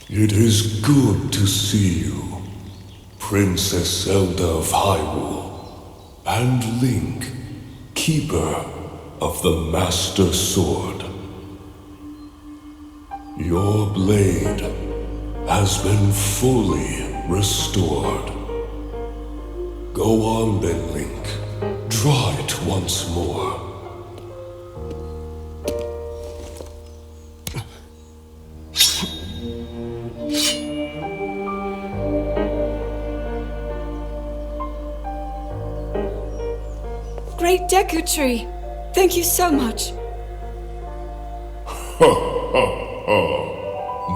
It is good to see you, Princess Zelda of Hyrule, and Link, Keeper of the Master Sword. Your blade has been fully restored. Go on then, Link. Draw it once more. Great Deku Tree! Thank you so much.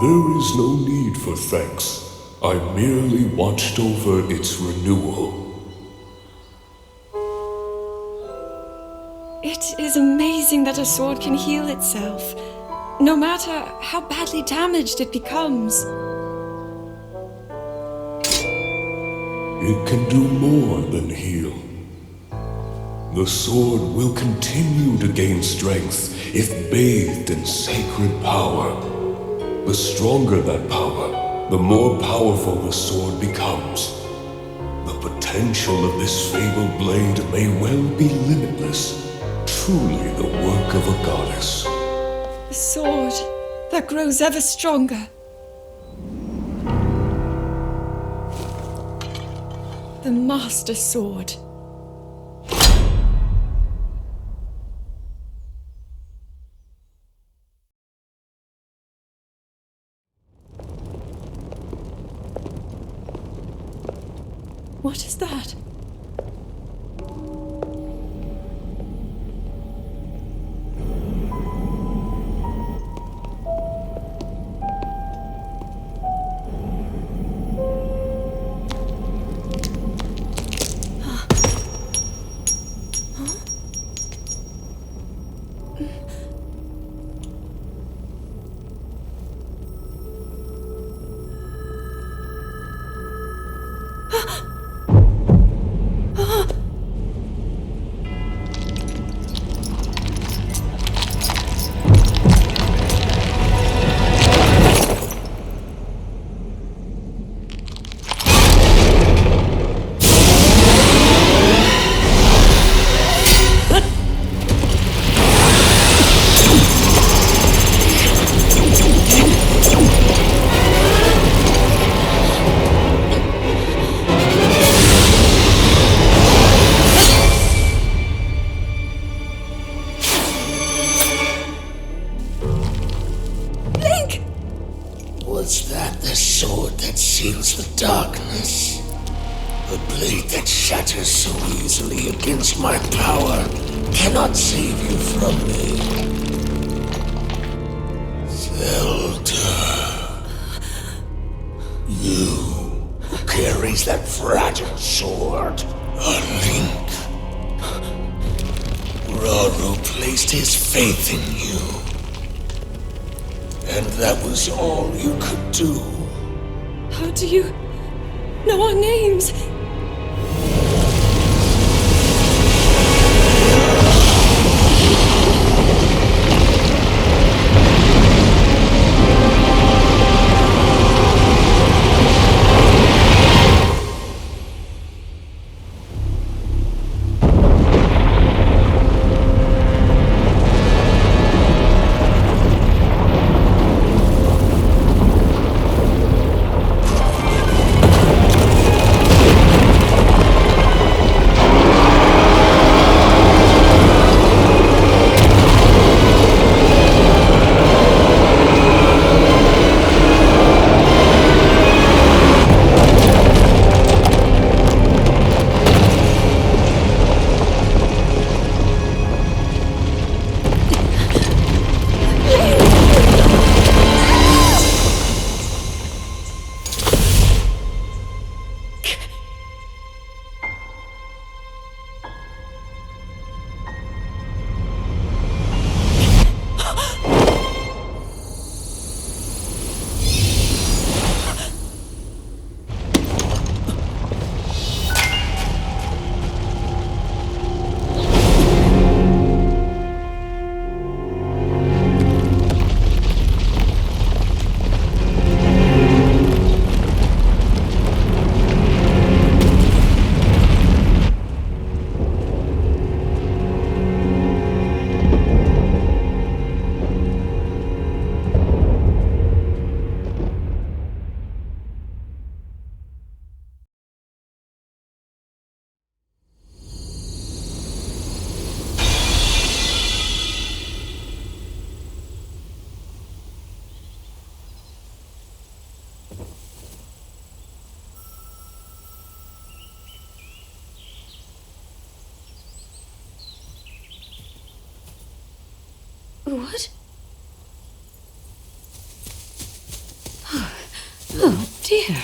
There is no need for thanks. I merely watched over its renewal. It is amazing that a sword can heal itself, no matter how badly damaged it becomes. It can do more than heal. The sword will continue to gain strength if bathed in sacred power. The stronger that power, the more powerful the sword becomes. The potential of this fabled blade may well be limitless, truly the work of a goddess. A sword that grows ever stronger. The Master Sword. What is that? Was that the sword that seals the darkness? The blade that shatters so easily against my power cannot save you from me. Zelda. You who carries that fragile sword. A Link. Rauru placed his faith in you. And that was all you could do. How do you know our names? What? Oh, dear.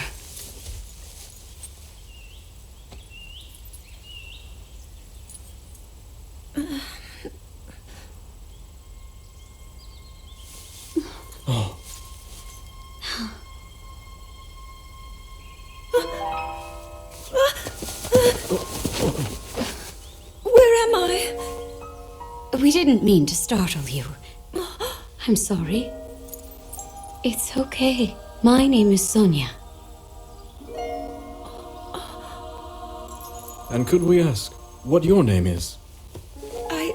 Where am I? We didn't mean to startle you. I'm sorry. It's okay. My name is Sonia. And could we ask what your name is? I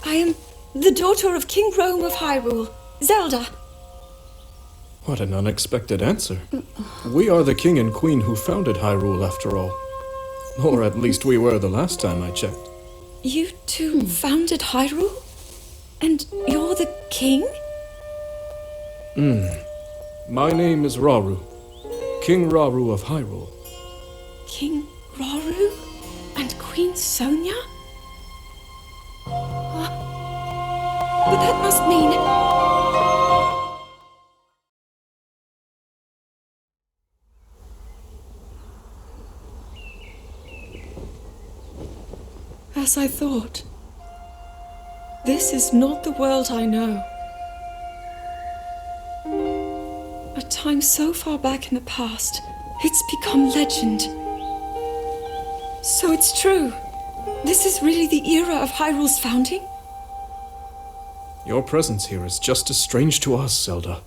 am the daughter of King Rome of Hyrule, Zelda. What an unexpected answer. We are the king and queen who founded Hyrule, after all. Or at least we were the last time I checked. You two founded Hyrule? And you're the king? My name is Rauru, King Rauru of Hyrule. King Rauru? And Queen Sonia? But that must mean... As I thought. This is not the world I know. A time so far back in the past, it's become legend. So it's true. This is really the era of Hyrule's founding? Your presence here is just as strange to us, Zelda.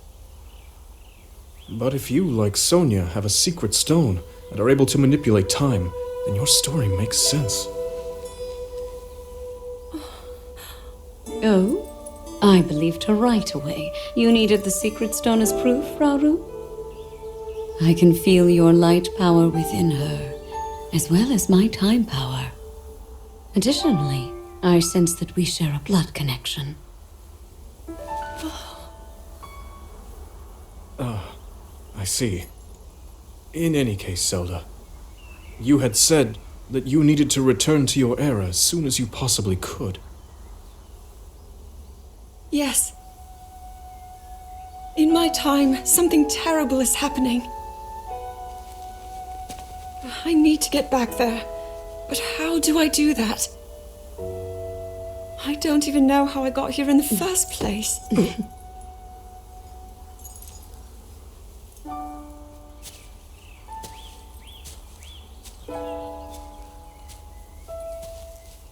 But if you, like Sonia, have a secret stone and are able to manipulate time, then your story makes sense. Oh? I believed her right away. You needed the secret stone as proof, Rauru? I can feel your light power within her, as well as my time power. Additionally, I sense that we share a blood connection. I see. In any case, Zelda, you had said that you needed to return to your era as soon as you possibly could. Yes. In my time, something terrible is happening. I need to get back there. But how do I do that? I don't even know how I got here in the first place.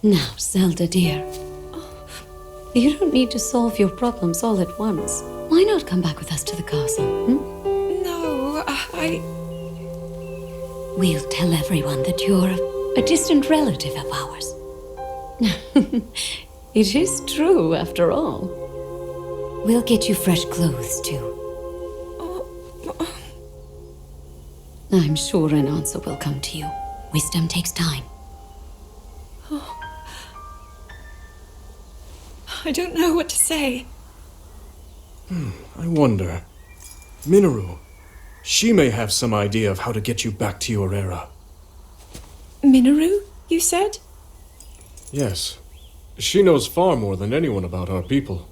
Now, Zelda dear, you don't need to solve your problems all at once. Why not come back with us to the castle? No, We'll tell everyone that you're a distant relative of ours. It is true, after all. We'll get you fresh clothes, too. I'm sure an answer will come to you. Wisdom takes time. I don't know what to say. I wonder. Minoru, she may have some idea of how to get you back to your era. Minoru, you said? Yes. She knows far more than anyone about our people.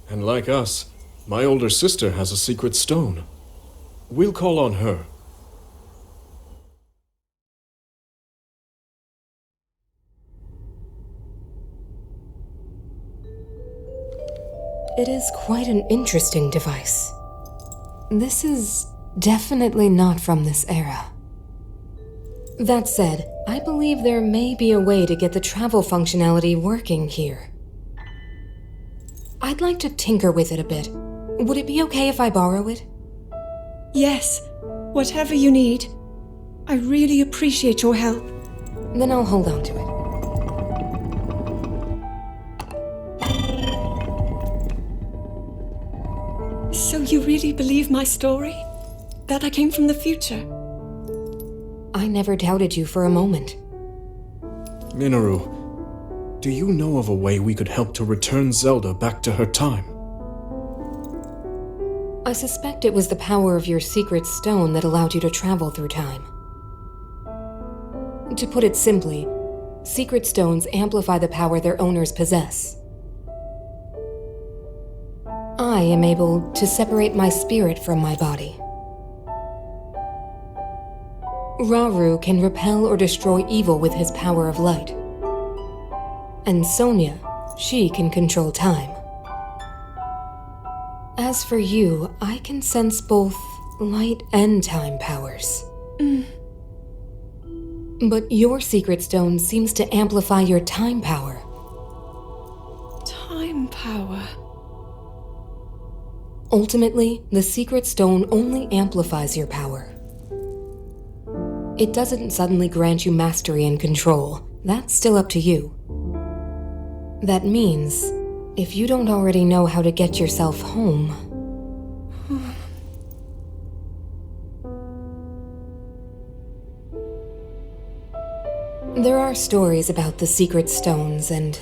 And like us, my older sister has a secret stone. We'll call on her. It is quite an interesting device. This is definitely not from this era. That said, I believe there may be a way to get the travel functionality working here. I'd like to tinker with it a bit. Would it be okay if I borrow it? Yes, whatever you need. I really appreciate your help. Then I'll hold on to it. So you really believe my story? That I came from the future? I never doubted you for a moment. Minoru, do you know of a way we could help to return Zelda back to her time? I suspect it was the power of your secret stone that allowed you to travel through time. To put it simply, secret stones amplify the power their owners possess. am able to separate my spirit from my body. Rauru can repel or destroy evil with his power of light. And Sonia, she can control time. As for you, I can sense both light and time powers. But your secret stone seems to amplify your time power. Time power. Ultimately, the secret stone only amplifies your power. It doesn't suddenly grant you mastery and control. That's still up to you. That means, if you don't already know how to get yourself home... There are stories about the secret stones and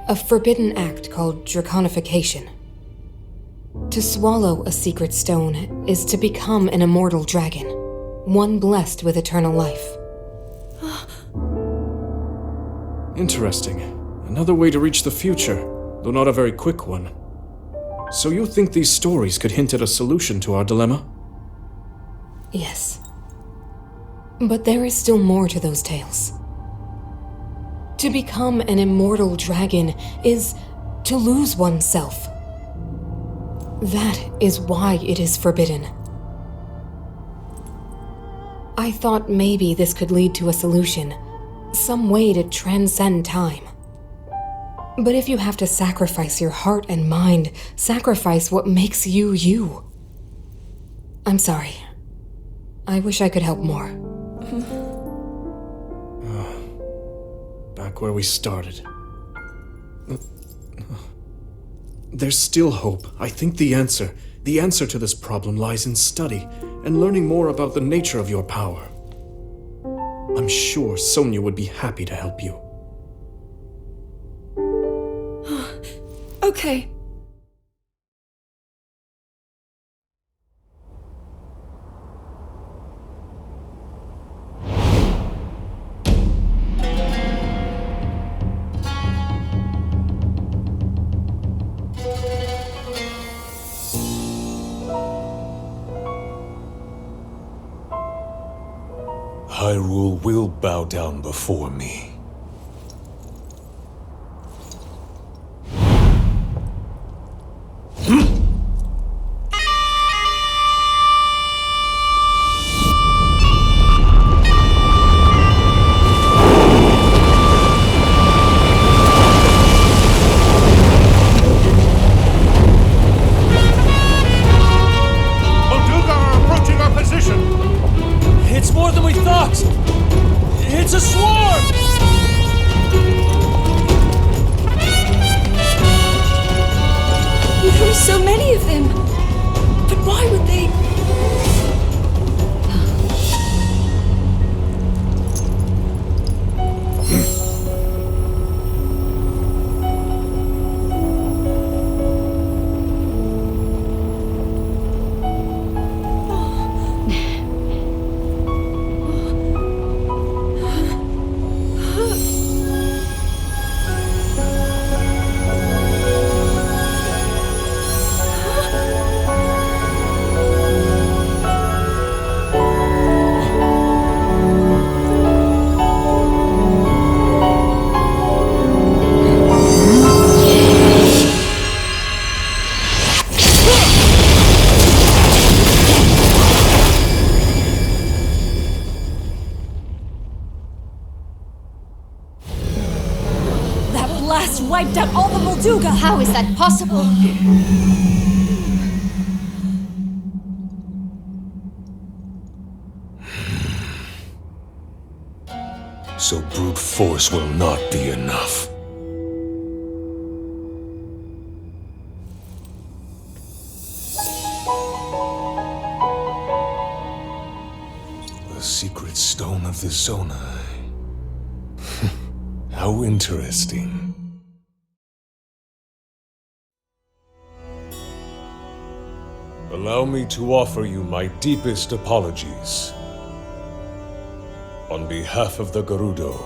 a forbidden act called draconification. To swallow a secret stone is to become an immortal dragon, one blessed with eternal life. Interesting. Another way to reach the future, though not a very quick one. So you think these stories could hint at a solution to our dilemma? Yes. But there is still more to those tales. To become an immortal dragon is to lose oneself. That is why it is forbidden. I thought maybe this could lead to a solution, some way to transcend time. But if you have to sacrifice your heart and mind, sacrifice what makes you you. I'm sorry. I wish I could help more. Back where we started. There's still hope. I think the answer to this problem lies in study and learning more about the nature of your power. I'm sure Sonia would be happy to help you. Okay. Hyrule will bow down before me. So many of them! But why would they... Wiped out all the Molduga! How is that possible? So brute force will not be enough. The secret stone of the Zonai. How interesting. Allow me to offer you my deepest apologies. On behalf of the Gerudo,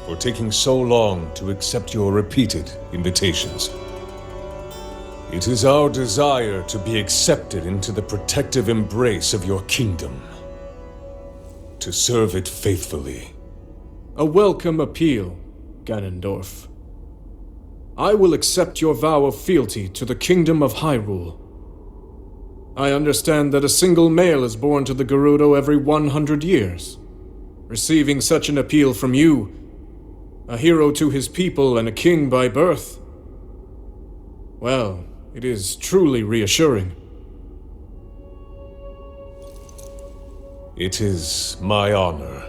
for taking so long to accept your repeated invitations. It is our desire to be accepted into the protective embrace of your kingdom. To serve it faithfully. A welcome appeal, Ganondorf. I will accept your vow of fealty to the Kingdom of Hyrule. I understand that a single male is born to the Gerudo every 100 years. Receiving such an appeal from you, a hero to his people and a king by birth, well, it is truly reassuring. It is my honor.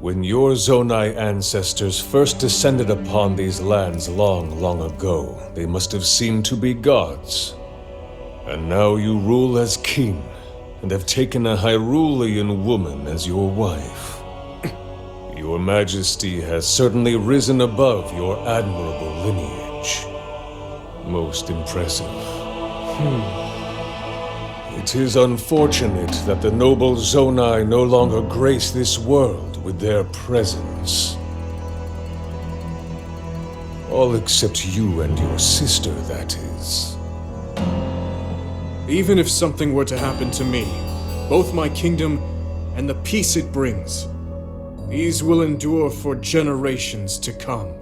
When your Zonai ancestors first descended upon these lands long, long ago, they must have seemed to be gods. And now you rule as king, and have taken a Hyrulean woman as your wife. Your Majesty has certainly risen above your admirable lineage. Most impressive. It is unfortunate that the noble Zonai no longer grace this world with their presence. All except you and your sister, that is. Even if something were to happen to me, both my kingdom and the peace it brings, these will endure for generations to come.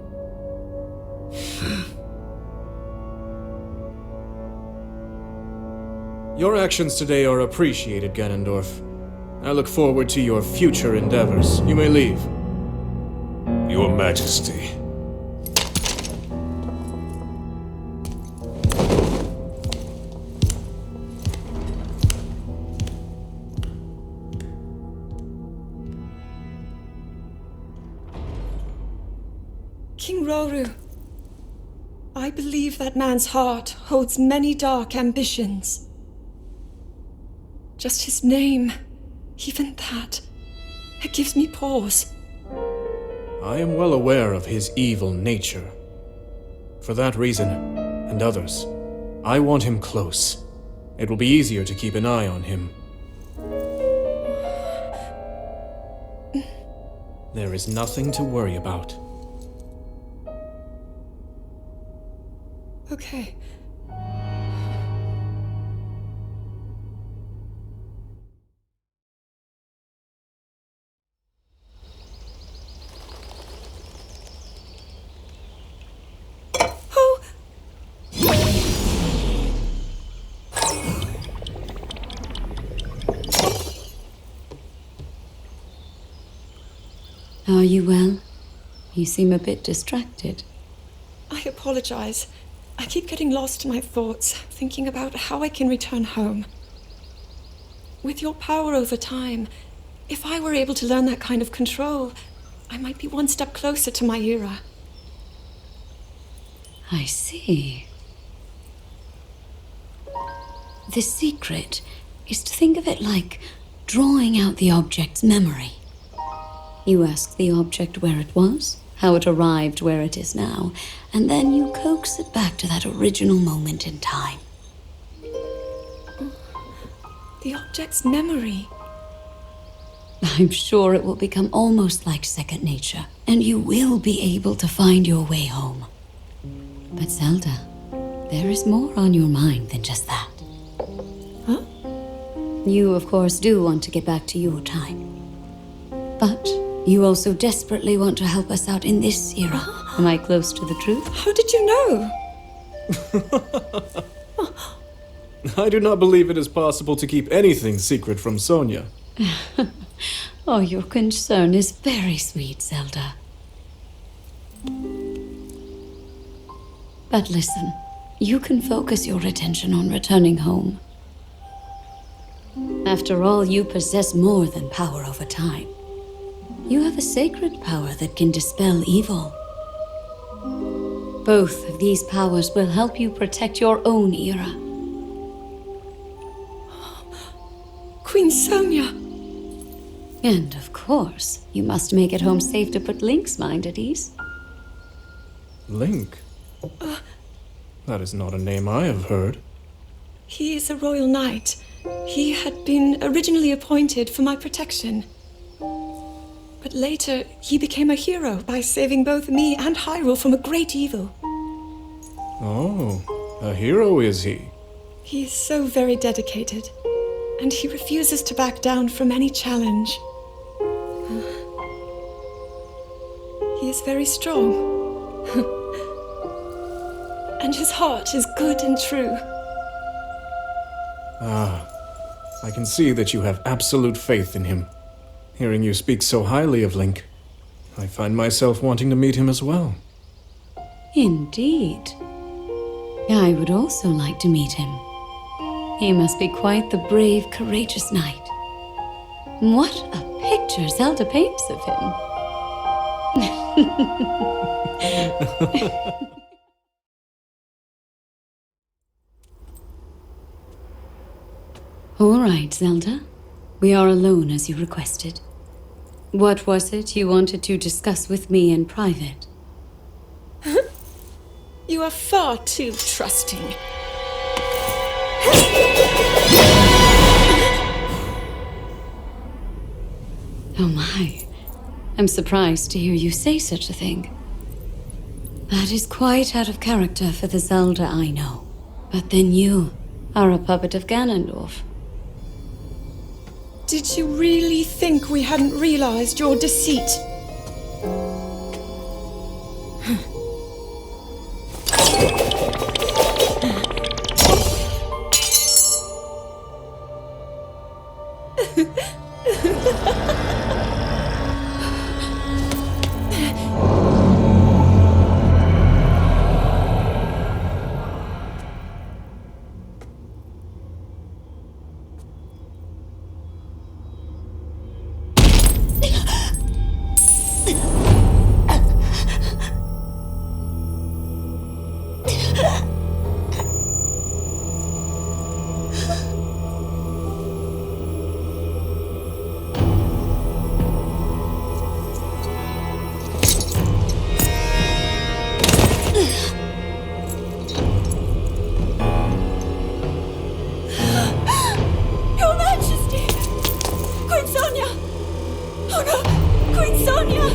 Your actions today are appreciated, Ganondorf. I look forward to your future endeavors. You may leave. Your Majesty. King Roru, I believe that man's heart holds many dark ambitions. Just his name, even that, it gives me pause. I am well aware of his evil nature. For that reason, and others, I want him close. It will be easier to keep an eye on him. There is nothing to worry about. Okay. Oh! Are you well? You seem a bit distracted. I apologize. I keep getting lost in my thoughts, thinking about how I can return home. With your power over time, if I were able to learn that kind of control, I might be one step closer to my era. I see. The secret is to think of it like drawing out the object's memory. You ask the object where it was, how it arrived where it is now, and then you coax it back to that original moment in time. The object's memory. I'm sure it will become almost like second nature, and you will be able to find your way home. But Zelda, there is more on your mind than just that. Huh? You, of course, do want to get back to your time. But you also desperately want to help us out in this era. Am I close to the truth? How did you know? I do not believe it is possible to keep anything secret from Sonia. Oh, your concern is very sweet, Zelda. But listen, you can focus your attention on returning home. After all, you possess more than power over time. You have a sacred power that can dispel evil. Both of these powers will help you protect your own era. Queen Sonia! And of course, you must make it home safe to put Link's mind at ease. Link? That is not a name I have heard. He is a royal knight. He had been originally appointed for my protection. But later, he became a hero by saving both me and Hyrule from a great evil. Oh, a hero is he? He is so very dedicated, and he refuses to back down from any challenge. He is very strong. And his heart is good and true. I can see that you have absolute faith in him. Hearing you speak so highly of Link, I find myself wanting to meet him as well. Indeed. I would also like to meet him. He must be quite the brave, courageous knight. What a picture Zelda paints of him. All right, Zelda. We are alone as you requested. What was it you wanted to discuss with me in private? You are far too trusting. Oh my. I'm surprised to hear you say such a thing. That is quite out of character for the Zelda I know. But then you are a puppet of Ganondorf. Did you really think we hadn't realized your deceit? Your Majesty! Queen Sonia! Oh no! Queen Sonia!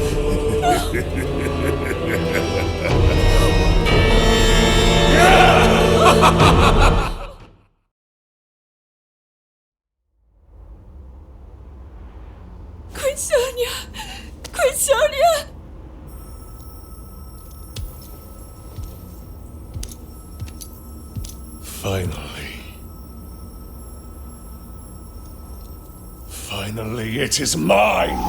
Queen Sonia! Queen Sonia! Finally, it is mine!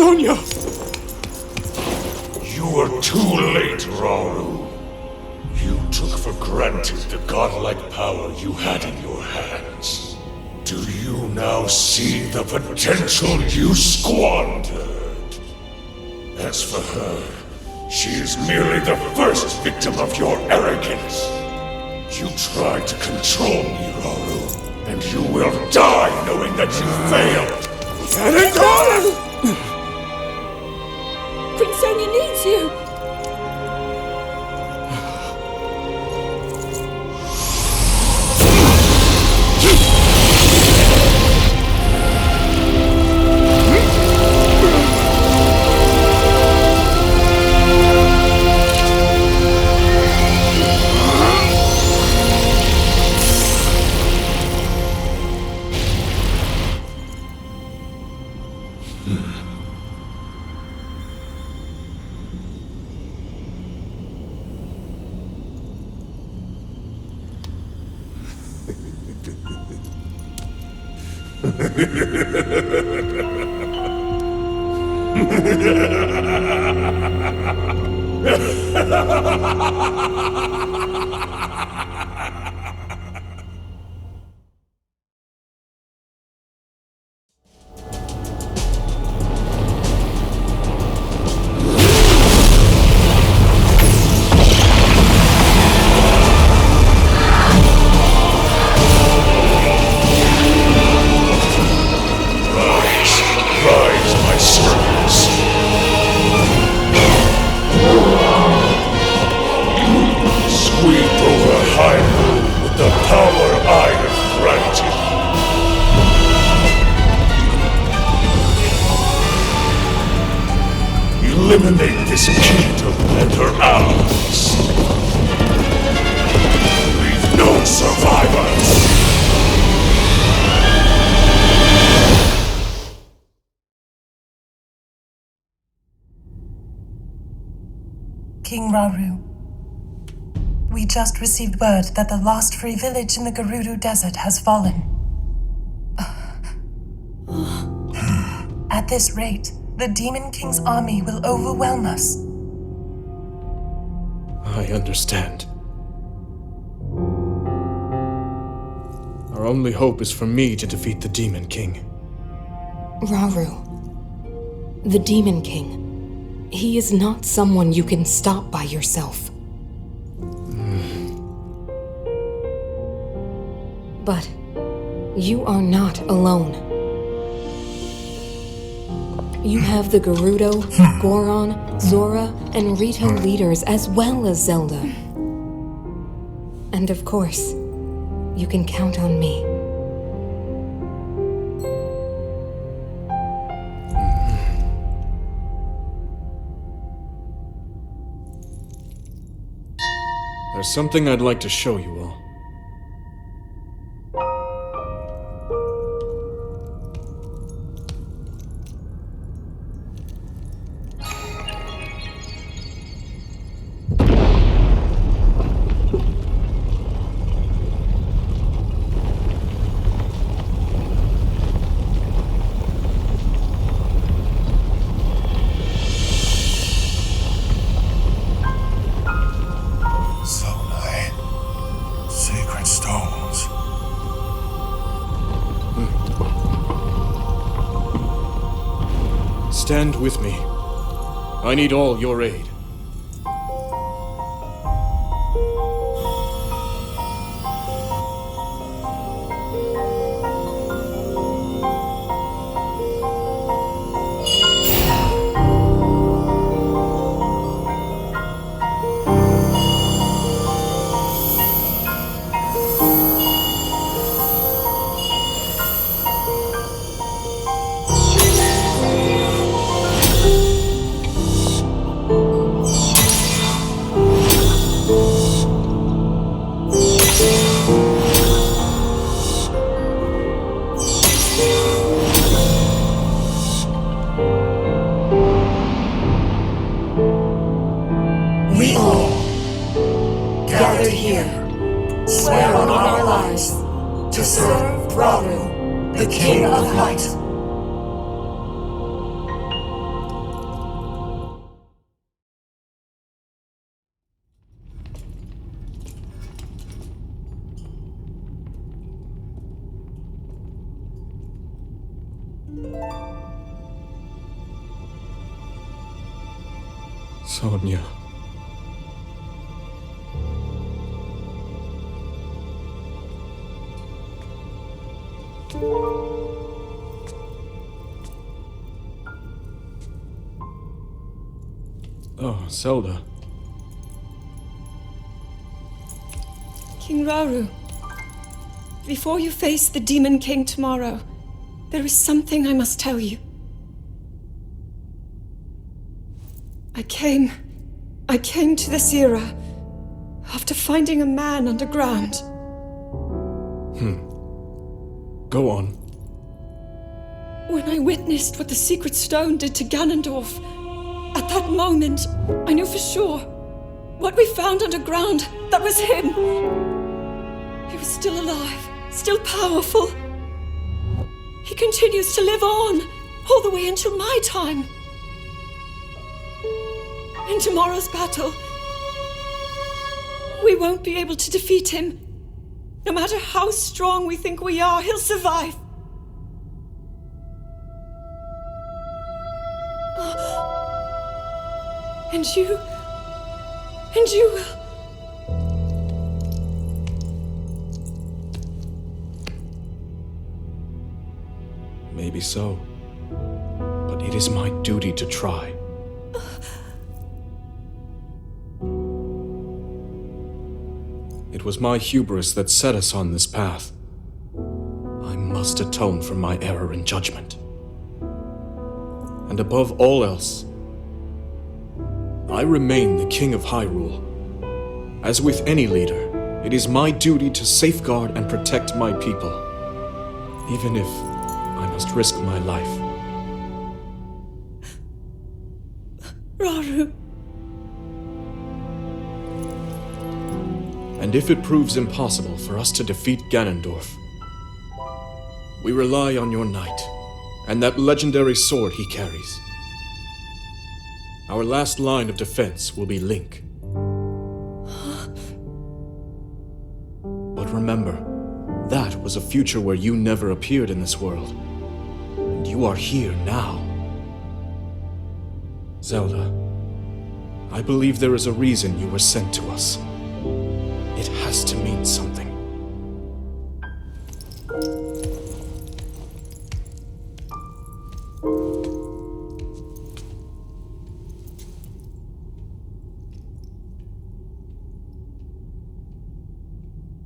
Sonia! You are too late, Rauru. You took for granted the godlike power you had in your hands. Do you now see the potential you squandered? As for her, she is merely the first victim of your arrogance. You tried to control me, Rauru, and you will die knowing that you failed. Ganondorf! Queen Sonia needs you! Eliminate this kingdom and her allies. Leave no survivors. King Rauru, we just received word that the last free village in the Gerudo Desert has fallen. At this rate, the Demon King's army will overwhelm us. I understand. Our only hope is for me to defeat the Demon King. Rauru, the Demon King, he is not someone you can stop by yourself. But you are not alone. You have the Gerudo, Goron, Zora, and Rito leaders as well as Zelda. And of course, you can count on me. There's something I'd like to show you all. Stand with me. I need all your aid. Sonia. Oh, Zelda. King Rauru, before you face the Demon King tomorrow, there is something I must tell you. I came to this era after finding a man underground. Go on. When I witnessed what the Secret Stone did to Ganondorf, at that moment, I knew for sure what we found underground, that was him. He was still alive, still powerful. He continues to live on, all the way until my time. In tomorrow's battle, we won't be able to defeat him. No matter how strong we think we are, he'll survive. And you will. Maybe so. But it is my duty to try. It was my hubris that set us on this path. I must atone for my error in judgment. And above all else, I remain the King of Hyrule. As with any leader, it is my duty to safeguard and protect my people, even if I must risk my life. Rauru. And if it proves impossible for us to defeat Ganondorf, we rely on your knight and that legendary sword he carries. Our last line of defense will be Link. But remember, that was a future where you never appeared in this world. And you are here now. Zelda, I believe there is a reason you were sent to us. It has to mean something.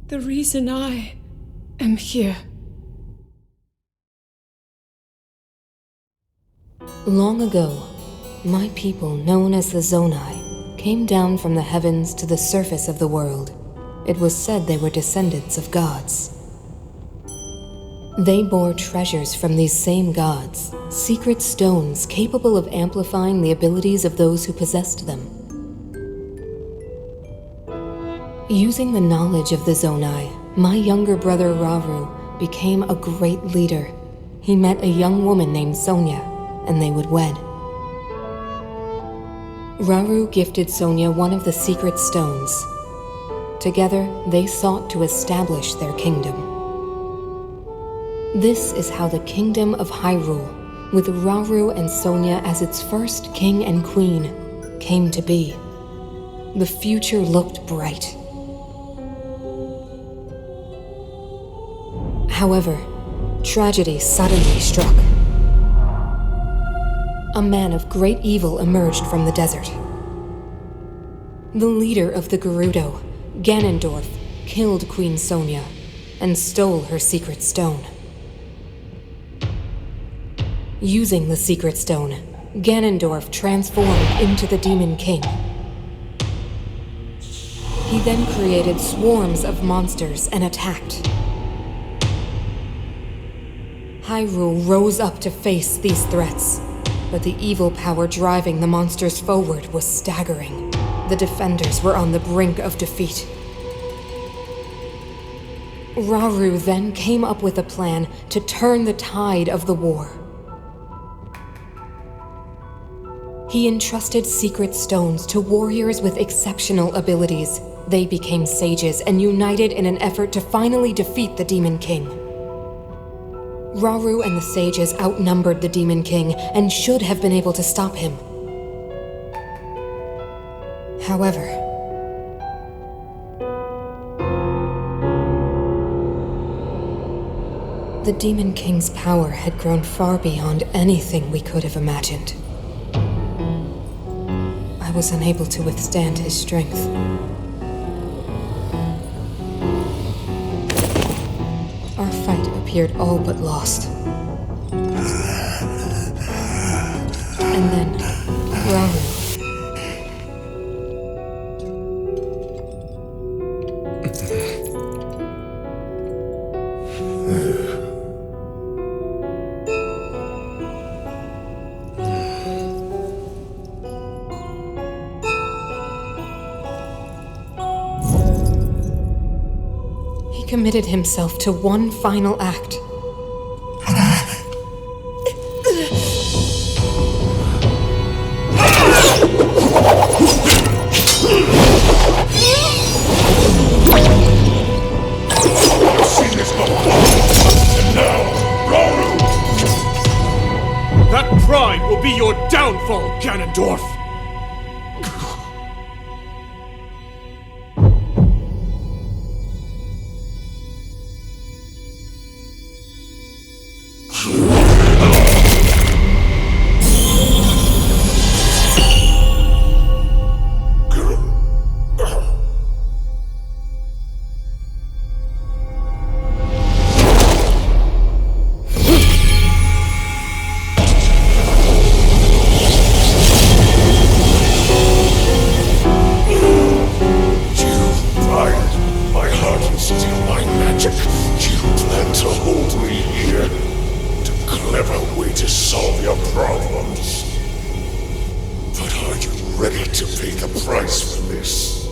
The reason I am here. Long ago, my people, known as the Zonai, came down from the heavens to the surface of the world. It was said they were descendants of gods. They bore treasures from these same gods, secret stones capable of amplifying the abilities of those who possessed them. Using the knowledge of the Zonai, my younger brother Rauru became a great leader. He met a young woman named Sonia, and they would wed. Rauru gifted Sonia one of the secret stones. Together, they sought to establish their kingdom. This is how the Kingdom of Hyrule, with Rauru and Sonia as its first king and queen, came to be. The future looked bright. However, tragedy suddenly struck. A man of great evil emerged from the desert. The leader of the Gerudo, Ganondorf, killed Queen Sonia and stole her secret stone. Using the secret stone, Ganondorf transformed into the Demon King. He then created swarms of monsters and attacked. Hyrule rose up to face these threats, but the evil power driving the monsters forward was staggering. The defenders were on the brink of defeat. Rauru then came up with a plan to turn the tide of the war. He entrusted secret stones to warriors with exceptional abilities. They became sages and united in an effort to finally defeat the Demon King. Rauru and the sages outnumbered the Demon King and should have been able to stop him. However, the Demon King's power had grown far beyond anything we could have imagined. I was unable to withstand his strength. Our fight appeared all but lost. And then, Raoul. He committed himself to one final act. That pride will be your downfall, Ganondorf!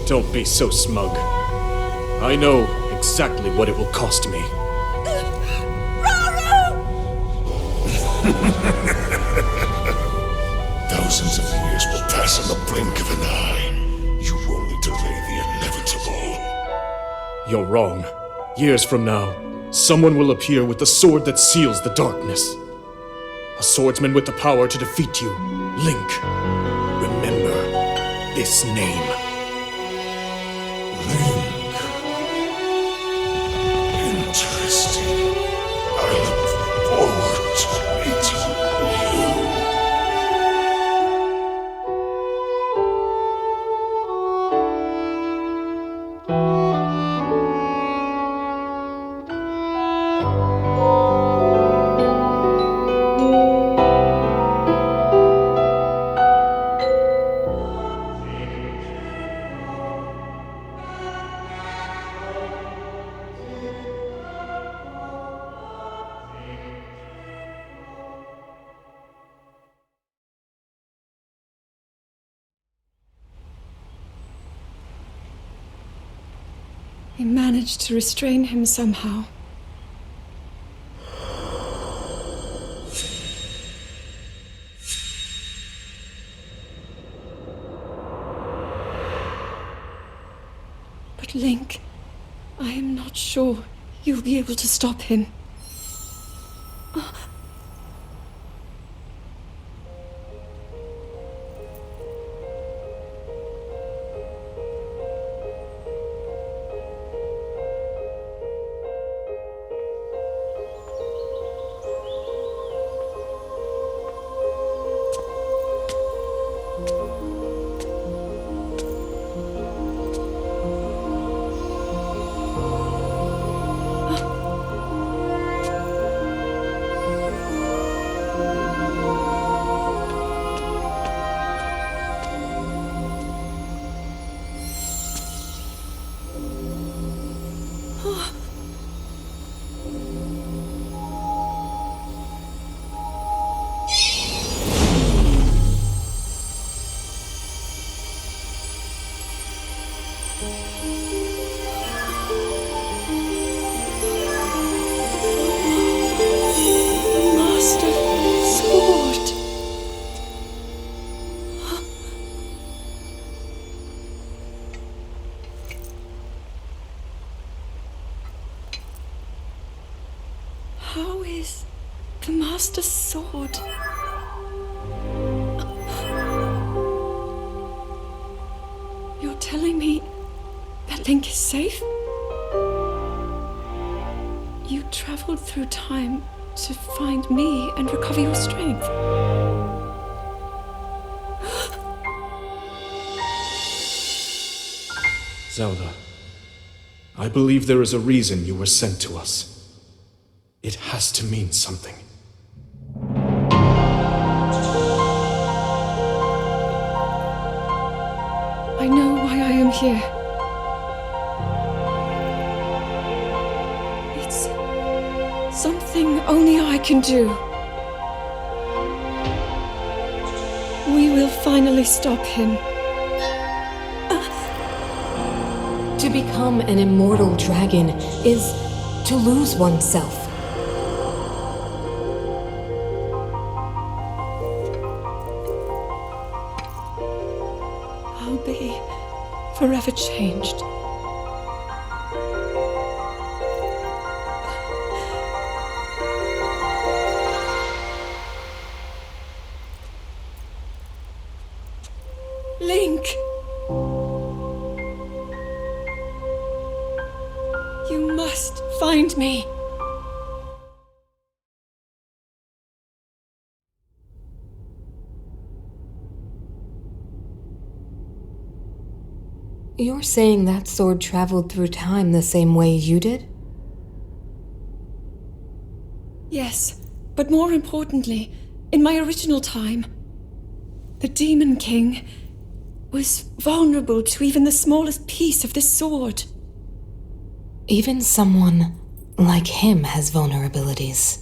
Don't be so smug. I know exactly what it will cost me. Thousands of years will pass in the blink of an eye. You only delay the inevitable. You're wrong. Years from now, someone will appear with the sword that seals the darkness. A swordsman with the power to defeat you. Link. Remember this name. Interesting. I look forward to meeting you. We managed to restrain him somehow. But Link, I am not sure you'll be able to stop him. How is the Master Sword? Link is safe? You traveled through time to find me and recover your strength. Zelda, I believe there is a reason you were sent to us. It has to mean something. I know why I am here. It's something only I can do. We will finally stop him. To become an immortal dragon is to lose oneself. I'll be forever changed. Link! You must find me. You're saying that sword traveled through time the same way you did? Yes, but more importantly, in my original time, the Demon King was vulnerable to even the smallest piece of this sword. Even someone like him has vulnerabilities.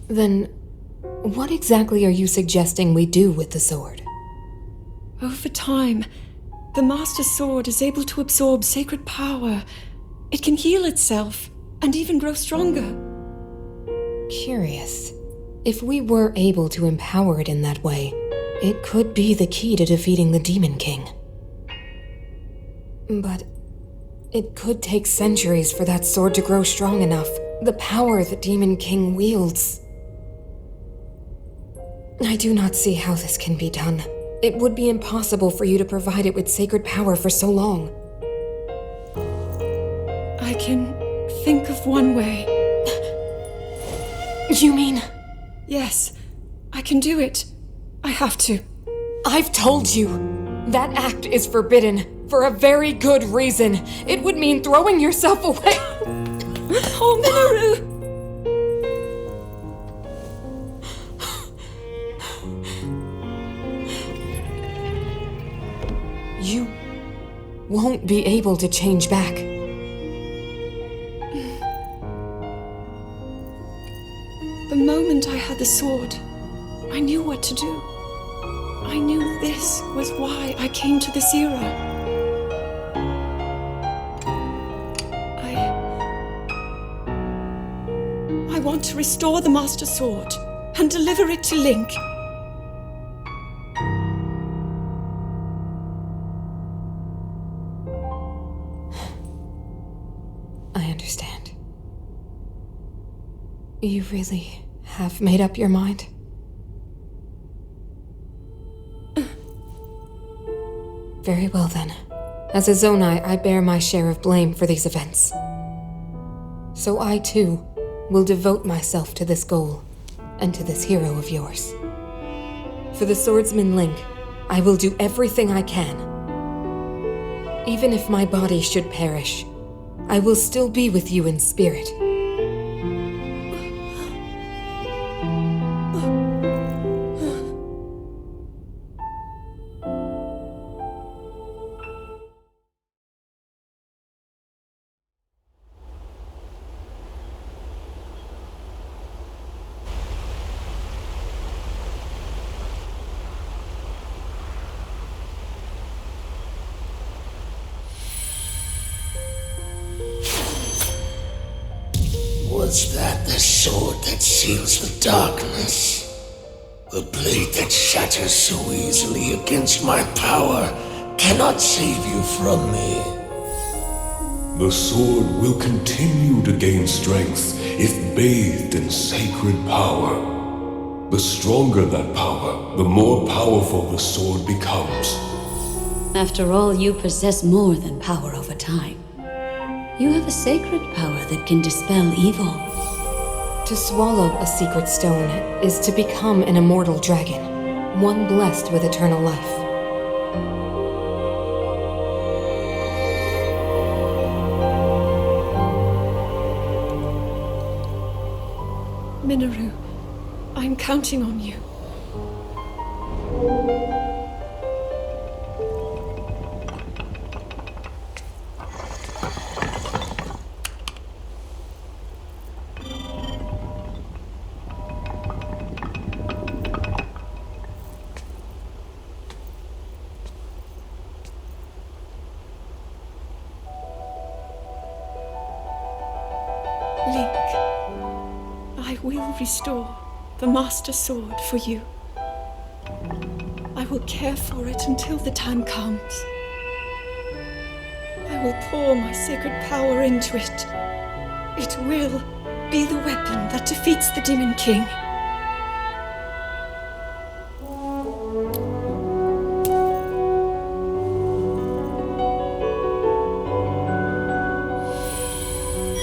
Then, what exactly are you suggesting we do with the sword? Over time, the Master Sword is able to absorb sacred power. It can heal itself, and even grow stronger. Curious. If we were able to empower it in that way, it could be the key to defeating the Demon King. But it could take centuries for that sword to grow strong enough. The power the Demon King wields. I do not see how this can be done. It would be impossible for you to provide it with sacred power for so long. I can think of one way. You mean? Yes, I can do it. I have to. I've told you. That act is forbidden for a very good reason. It would mean throwing yourself away. Oh, Minoru! You won't be able to change back. The moment I had the sword, I knew what to do. I knew this was why I came to this era. I want to restore the Master Sword and deliver it to Link. I understand. You really have made up your mind? Very well then. As a Zonai, I bear my share of blame for these events. So I too will devote myself to this goal and to this hero of yours. For the swordsman Link, I will do everything I can. Even if my body should perish, I will still be with you in spirit. Was that the sword that seals the darkness? The blade that shatters so easily against my power cannot save you from me. The sword will continue to gain strength if bathed in sacred power. The stronger that power, the more powerful the sword becomes. After all, you possess more than power over time. You have a sacred power that can dispel evil. To swallow a secret stone is to become an immortal dragon, one blessed with eternal life. Minoru, I'm counting on you. Link, I will restore the Master Sword for you. I will care for it until the time comes. I will pour my sacred power into it. It will be the weapon that defeats the Demon King.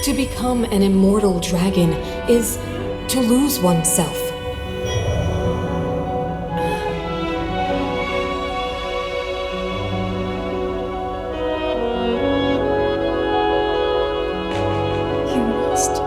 To become an immortal dragon is to lose oneself. You must.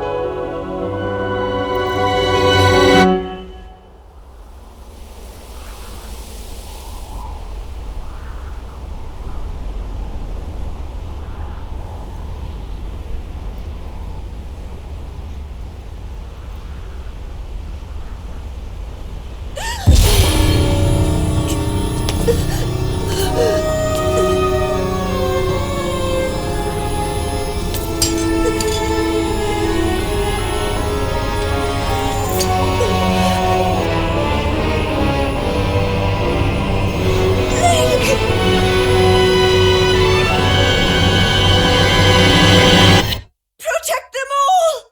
Protect them all!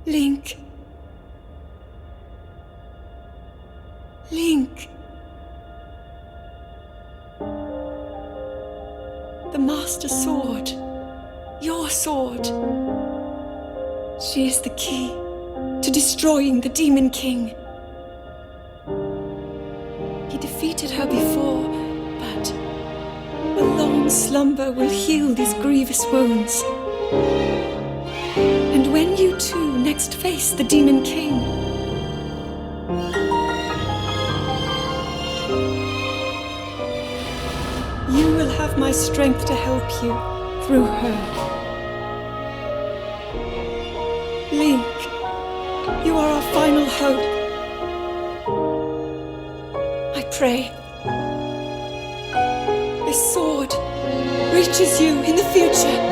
Link. Link. The Master Sword. Your sword. She is the key to destroying the Demon King. He defeated her before, but a long slumber will heal these grievous wounds. And when you two next face the Demon King, you will have my strength to help you through her. Link, you are our final hope. I pray this sword reaches you in the future.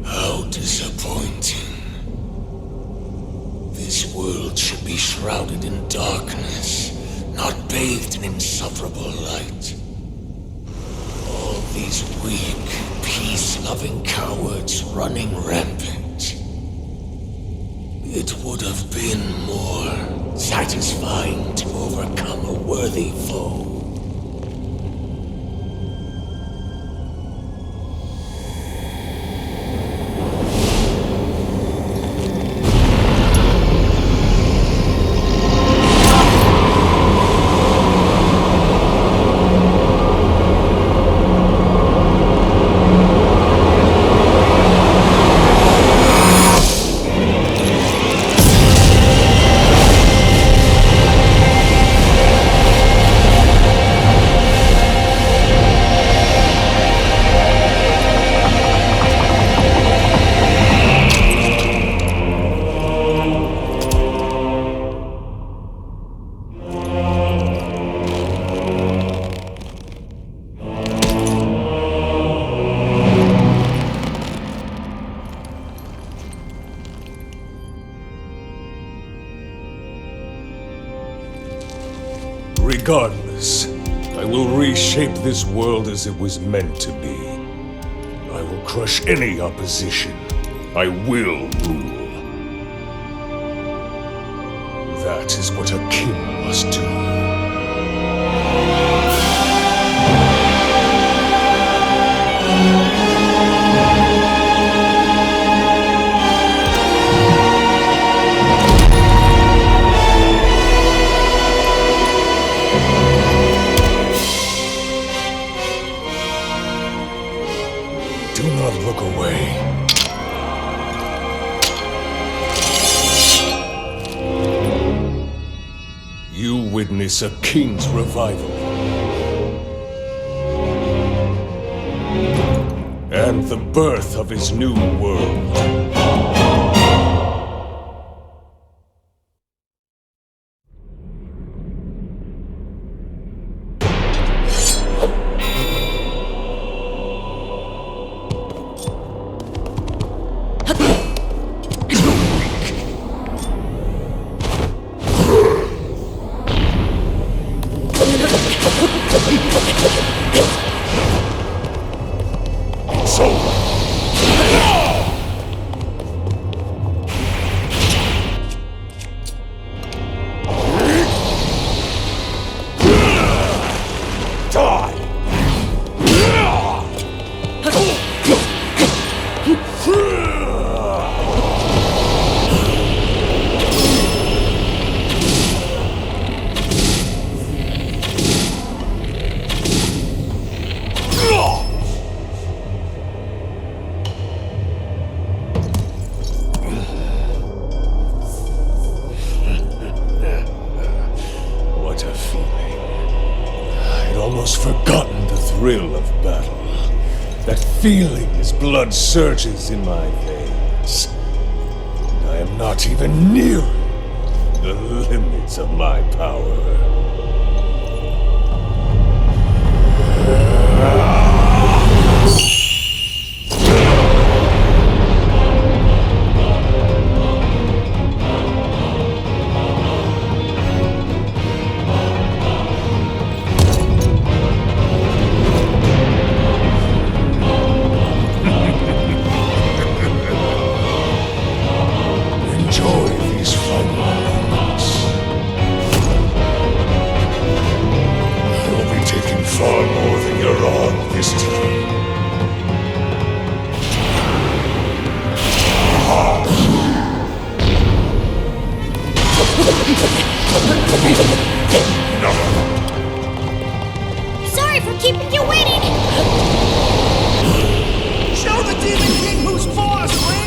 How disappointing. This world should be it. All these weak, peace-loving cowards running rampant. It would have been more satisfying to overcome a worthy foe. Regardless, I will reshape this world as it was meant to be. I will crush any opposition. I will rule. That is what a king must do. Do not look away. You witness a king's revival. And the birth of his new world. What a feeling. I'd almost forgotten the thrill of battle. That feeling as blood surges in my veins. And I am not even nearing the limits of my power. Enjoy these final moments. You'll be taking far more than you're on this time. Sorry for keeping you waiting! Show the Demon King who's boss, Ring!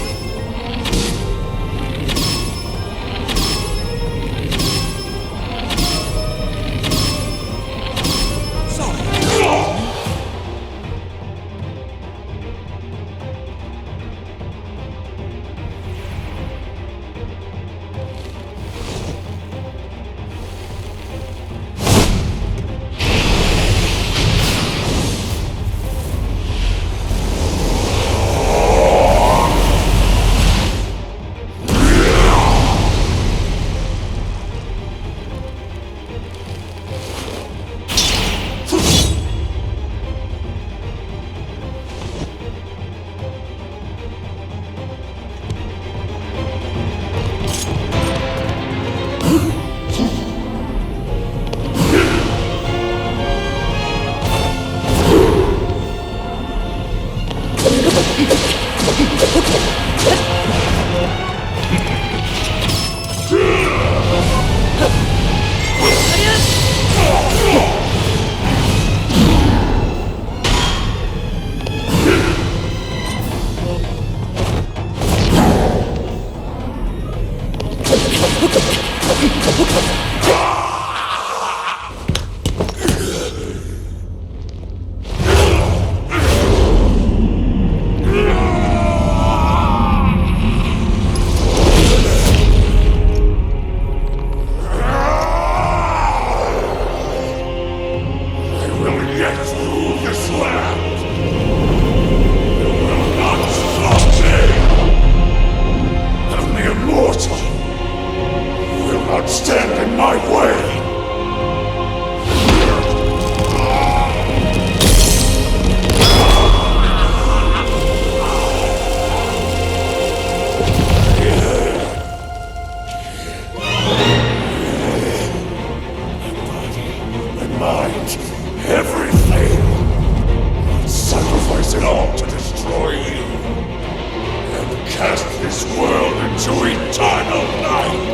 this world into eternal night!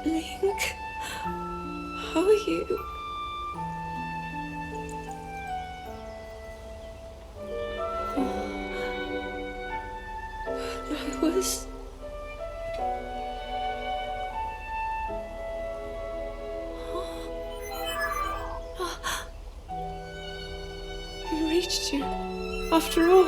Link, how are you? I was... We reached you, after all.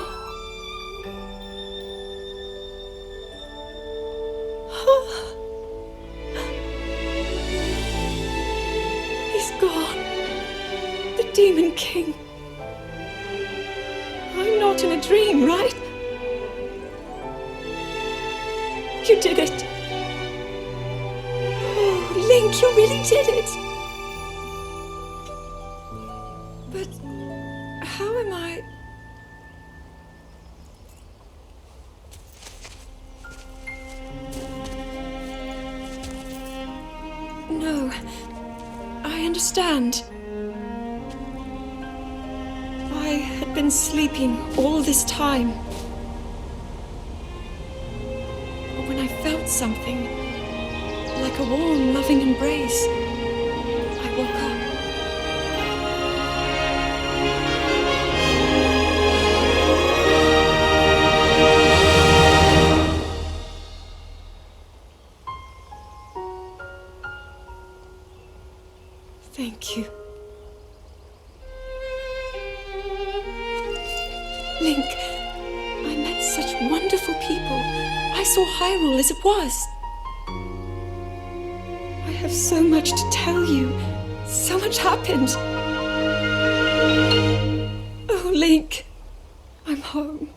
He's gone. The Demon King. I'm not in a dream, right? You did it. Oh, Link, you really did it. But how am I... No, I understand. I had been sleeping all this time. But when I felt something, like a warm, loving embrace, I woke up. Thank you. Link, I met such wonderful people. I saw Hyrule as it was. I have so much to tell you. So much happened. Oh, Link, I'm home.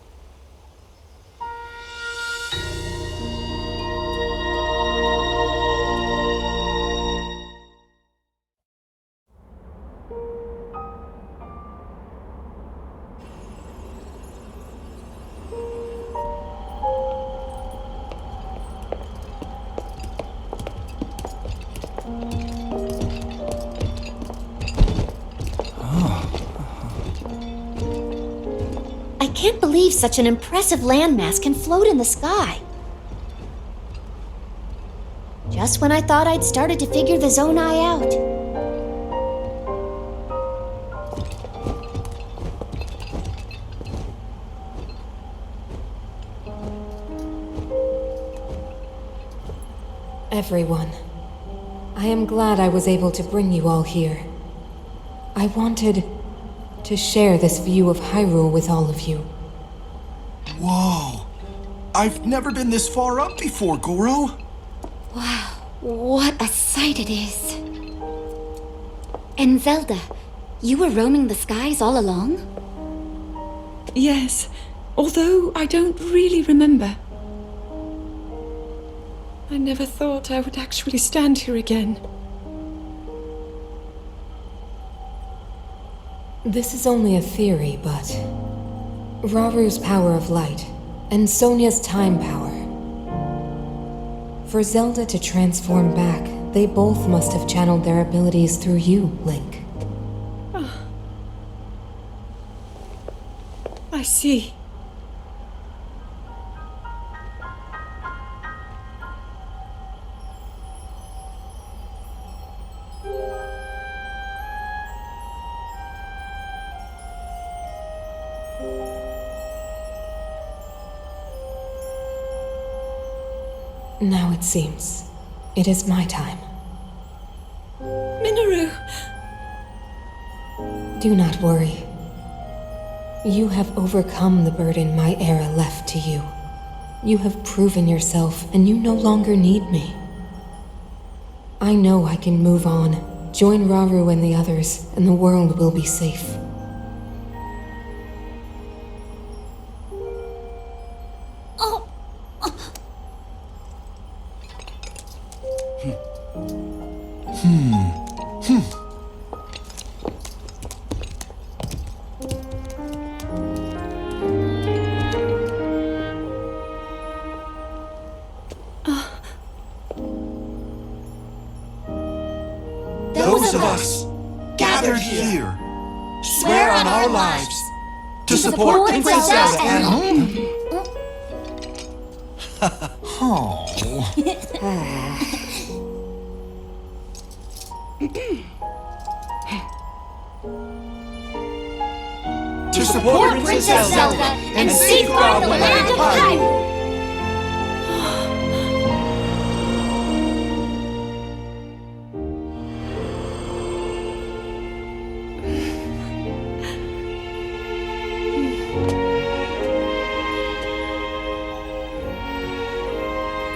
I can't believe such an impressive landmass can float in the sky. Just when I thought I'd started to figure the Zonai out. Everyone, I am glad I was able to bring you all here. I wanted to share this view of Hyrule with all of you. Whoa! I've never been this far up before, Goro. Wow. What a sight it is. And Zelda, you were roaming the skies all along? Yes, although I don't really remember. I never thought I would actually stand here again. This is only a theory, but Raru's power of light and Sonia's time power. For Zelda to transform back, they both must have channeled their abilities through you, Link. I see. Now it seems it is my time. Minoru! Do not worry. You have overcome the burden my era left to you. You have proven yourself, and you no longer need me. I know I can move on, join Raru and the others, and the world will be safe. Those of us gathered here swear on our lives to support Princess Zelda and... to support Princess Zelda and safeguard the land of Hyrule.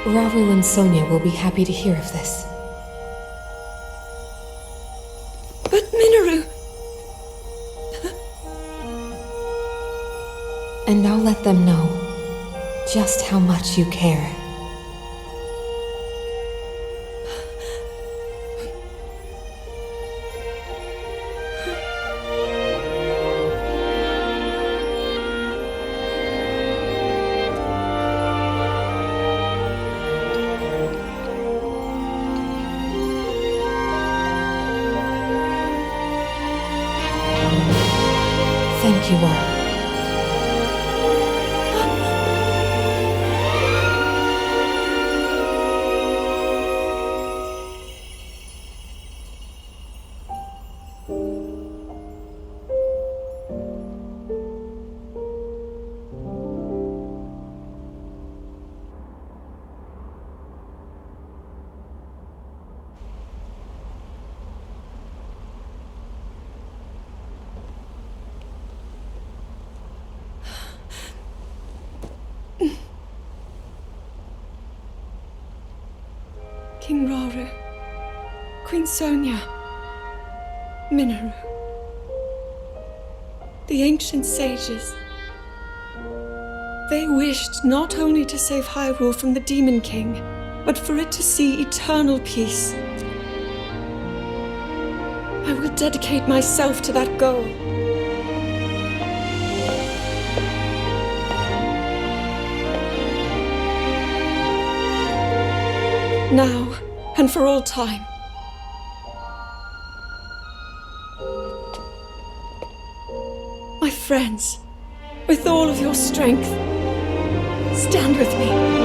Raru and Sonia will be happy to hear of this. But Minoru! And I'll let them know just how much you care. Thank you all. King Raru, Queen Sonia, Minoru. The ancient sages. They wished not only to save Hyrule from the Demon King, but for it to see eternal peace. I will dedicate myself to that goal. Now, and for all time. My friends, with all of your strength, stand with me.